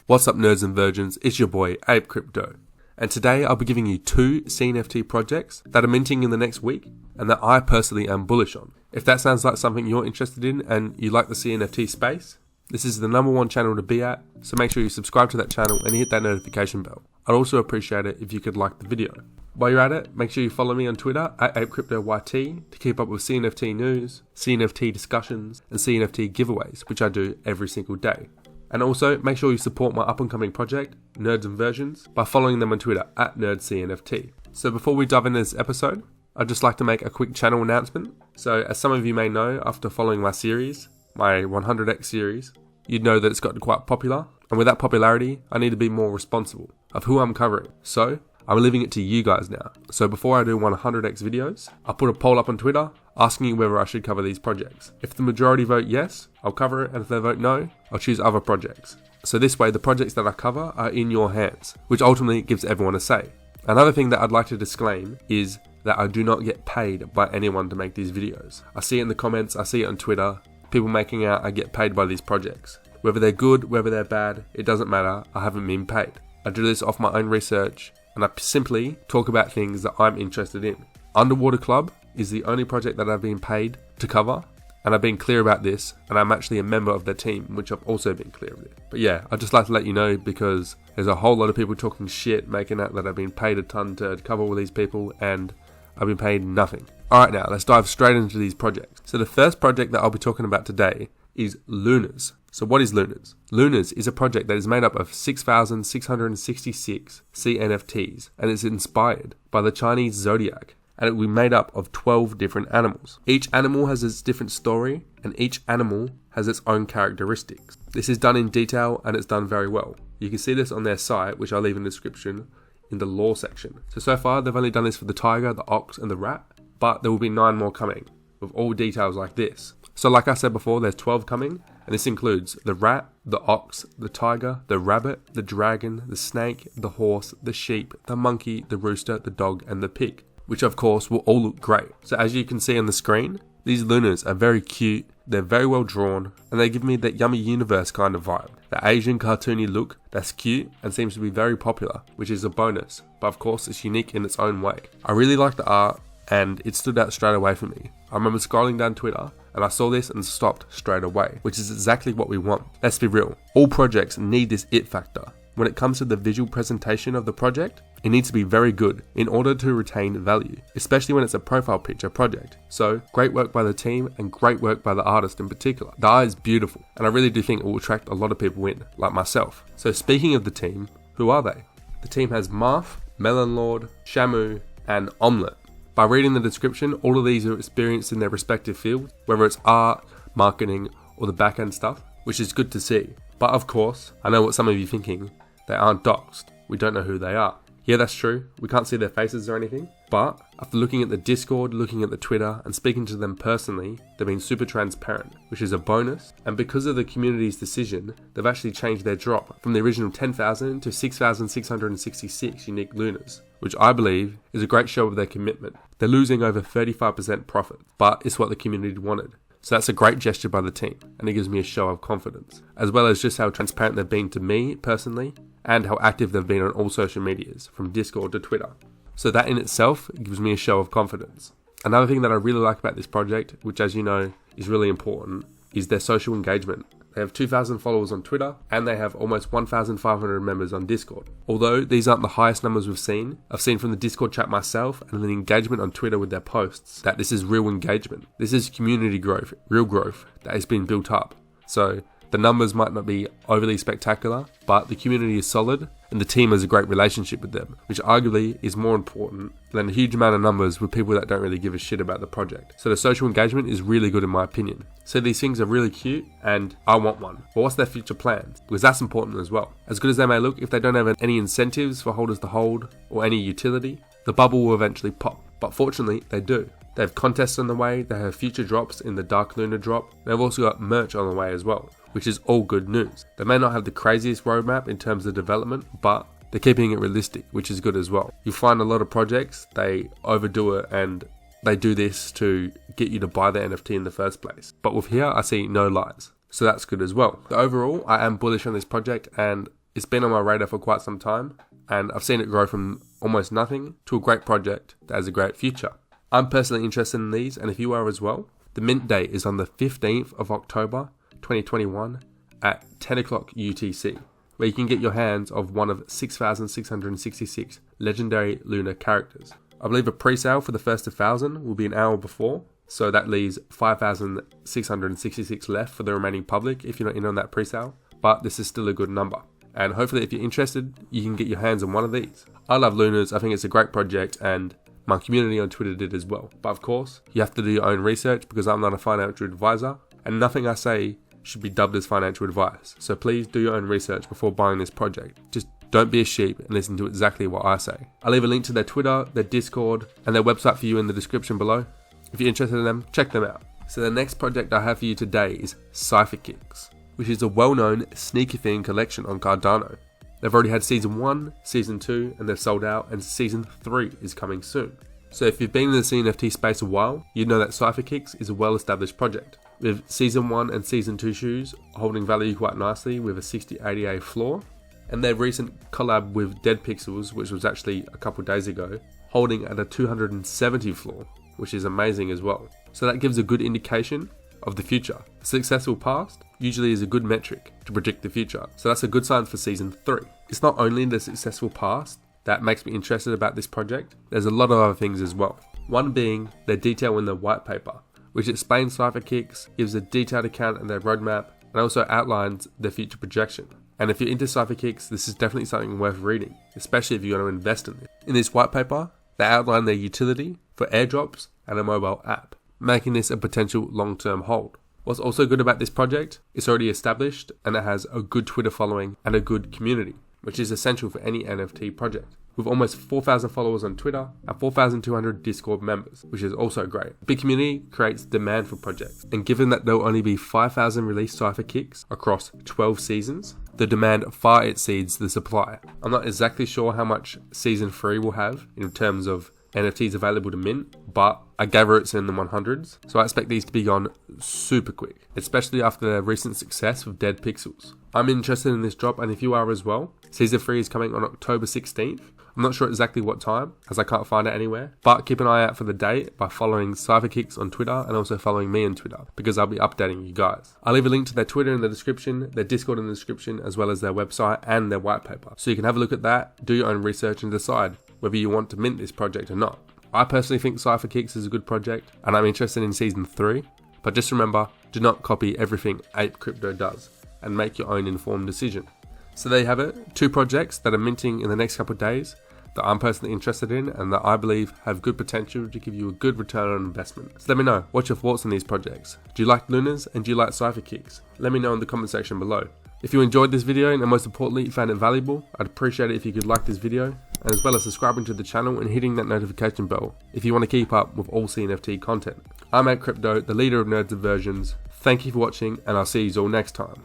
What's up, nerds and virgins? It's your boy APE Crypto, and today I'll be giving you 2 CNFT projects that are minting in the next week and that I personally am bullish on. If that sounds like something you're interested in and you like the CNFT space, this is the #1 channel to be at, so make sure you subscribe to that channel and hit that notification bell. I'd also appreciate it if you could like the video. While you're at it, make sure you follow me on Twitter at ApeCryptoYT to keep up with CNFT news, CNFT discussions, and CNFT giveaways, which I do every single day. And also, make sure you support my up-and-coming project, Nerds and Versions, by following them on Twitter at NerdCNFT. So before we dive into this episode, I'd just like to make a quick channel announcement. So as some of you may know, after following my series, my 100X series, you'd know that it's gotten quite popular. And with that popularity, I need to be more responsible of who I'm covering. So I'm leaving it to you guys now. So before I do 100X videos, I'll put a poll up on Twitter asking you whether I should cover these projects. If the majority vote yes, I'll cover it, and if they vote no, I'll choose other projects. So this way, the projects that I cover are in your hands, which ultimately gives everyone a say. Another thing that I'd like to disclaim is that I do not get paid by anyone to make these videos. I see it in the comments, I see it on Twitter, people making out I get paid by these projects. Whether they're good, whether they're bad, it doesn't matter, I haven't been paid. I do this off my own research, and I simply talk about things that I'm interested in. Underwater Club is the only project that I've been paid to cover, and I've been clear about this, and I'm actually a member of their team, which I've also been clear of it. But yeah, I'd just like to let you know, because there's a whole lot of people talking shit, making out that I've been paid a ton to cover all these people, and I've been paid nothing. Alright, now let's dive straight into these projects. So the first project that I'll be talking about today is Lunars. So what is Lunars? Lunars is a project that is made up of 6,666 CNFTs, and is inspired by the Chinese zodiac, and it will be made up of 12 different animals. Each animal has its different story, and each animal has its own characteristics. This is done in detail, and it's done very well. You can see this on their site, which I'll leave in the description in the lore section. So far they've only done this for the tiger, the ox, and the rat, but there will be 9 more coming, with all details like this. So like I said before, there's 12 coming, and this includes the rat, the ox, the tiger, the rabbit, the dragon, the snake, the horse, the sheep, the monkey, the rooster, the dog, and the pig, which of course will all look great. So as you can see on the screen, these Lunars are very cute, they're very well drawn, and they give me that Yummy Universe kind of vibe. The Asian cartoony look that's cute and seems to be very popular, which is a bonus, but of course it's unique in its own way. I really like the art, and it stood out straight away for me. I remember scrolling down Twitter, and I saw this and stopped straight away, which is exactly what we want. Let's be real, all projects need this it factor. When it comes to the visual presentation of the project, it needs to be very good in order to retain value, especially when it's a profile picture project. So, great work by the team and great work by the artist in particular. The art is beautiful, and I really do think it will attract a lot of people in, like myself. So speaking of the team, who are they? The team has Marth, Melon Lord, Shamu, and Omelette. By reading the description, all of these are experienced in their respective fields, whether it's art, marketing, or the back-end stuff, which is good to see. But of course, I know what some of you are thinking, they aren't doxed, we don't know who they are. Yeah, that's true, we can't see their faces or anything, but after looking at the Discord, looking at the Twitter, and speaking to them personally, they've been super transparent, which is a bonus, and because of the community's decision, they've actually changed their drop from the original 10,000 to 6,666 unique Lunars, which I believe is a great show of their commitment. They're losing over 35% profit, but it's what the community wanted. So that's a great gesture by the team, and it gives me a show of confidence, as well as just how transparent they've been to me personally, and how active they've been on all social medias, from Discord to Twitter. So that in itself gives me a show of confidence. Another thing that I really like about this project, which as you know is really important, is their social engagement. They have 2,000 followers on Twitter, and they have almost 1,500 members on Discord. Although these aren't the highest numbers we've seen, I've seen from the Discord chat myself and the engagement on Twitter with their posts that this is real engagement. This is community growth, real growth that has been built up. So the numbers might not be overly spectacular, but the community is solid, and the team has a great relationship with them, which arguably is more important than a huge amount of numbers with people that don't really give a shit about the project. So the social engagement is really good in my opinion. So these things are really cute, and I want one. But what's their future plans? Because that's important as well. As good as they may look, if they don't have any incentives for holders to hold, or any utility, the bubble will eventually pop. But fortunately, they do. They have contests on the way, they have future drops in the Dark Lunar drop, and they've also got merch on the way as well, which is all good news. They may not have the craziest roadmap in terms of development, but they're keeping it realistic, which is good as well. You'll find a lot of projects, they overdo it and they do this to get you to buy the NFT in the first place. But with here, I see no lies. So that's good as well. So overall, I am bullish on this project, and it's been on my radar for quite some time. And I've seen it grow from almost nothing to a great project that has a great future. I'm personally interested in these, and if you are as well, the mint date is on the 15th of October 2021 at 10 o'clock UTC, where you can get your hands of one of 6,666 legendary lunar characters. I believe a pre-sale for the first 1,000 will be an hour before, so that leaves 5,666 left for the remaining public if you're not in on that pre-sale, but this is still a good number. And hopefully if you're interested, you can get your hands on one of these. I love Lunars, I think it's a great project, and my community on Twitter did as well. But of course, you have to do your own research because I'm not a financial advisor, and nothing I say should be dubbed as financial advice. So please do your own research before buying this project. Just don't be a sheep and listen to exactly what I say. I'll leave a link to their Twitter, their Discord, and their website for you in the description below. If you're interested in them, check them out. So the next project I have for you today is Cypherkicks, which is a well-known sneaker theme collection on Cardano. They've already had Season 1, Season 2, and they've sold out, and Season 3 is coming soon. So if you've been in the CNFT space a while, you know that Cypherkicks is a well-established project, with Season 1 and Season 2 shoes holding value quite nicely with a 60/80A floor, and their recent collab with Dead Pixels, which was actually a couple days ago, holding at a 270 floor, which is amazing as well. So that gives a good indication of the future. A successful past usually is a good metric to predict the future, so that's a good sign for Season 3. It's not only the successful past that makes me interested about this project, there's a lot of other things as well. One being their detail in the white paper, which explains Cypherkicks, gives a detailed account of their roadmap, and also outlines their future projection. And if you're into Cypherkicks, this is definitely something worth reading, especially if you want to invest in it. In this white paper, they outline their utility for airdrops and a mobile app, making this a potential long-term hold. What's also good about this project, it's already established and it has a good Twitter following and a good community, which is essential for any NFT project. With almost 4,000 followers on Twitter and 4,200 Discord members, which is also great. A big community creates demand for projects, and given that there will only be 5,000 released Cypherkicks across 12 seasons, the demand far exceeds the supply. I'm not exactly sure how much Season 3 will have in terms of NFTs available to mint, but I gather it's in the 100s, so I expect these to be gone super quick, especially after their recent success with Dead Pixels. I'm interested in this drop, and if you are as well, Season 3 is coming on October 16th. I'm not sure exactly what time, as I can't find it anywhere, but keep an eye out for the date by following Cypherkicks on Twitter and also following me on Twitter, because I'll be updating you guys. I'll leave a link to their Twitter in the description, their Discord in the description, as well as their website and their white paper. So you can have a look at that, do your own research, and decide whether you want to mint this project or not. I personally think Cypherkicks is a good project, and I'm interested in Season 3, but just remember, do not copy everything APE Crypto does, and make your own informed decision. So there you have it, 2 projects that are minting in the next couple of days that I'm personally interested in and that I believe have good potential to give you a good return on investment. So let me know, what's your thoughts on these projects? Do you like Lunars and do you like Cypherkicks? Let me know in the comment section below. If you enjoyed this video and most importantly you found it valuable, I'd appreciate it if you could like this video, and as well as subscribing to the channel and hitting that notification bell if you want to keep up with all CNFT content. I'm APE Crypto, the leader of Nerds and Versions. Thank you for watching, and I'll see you all next time.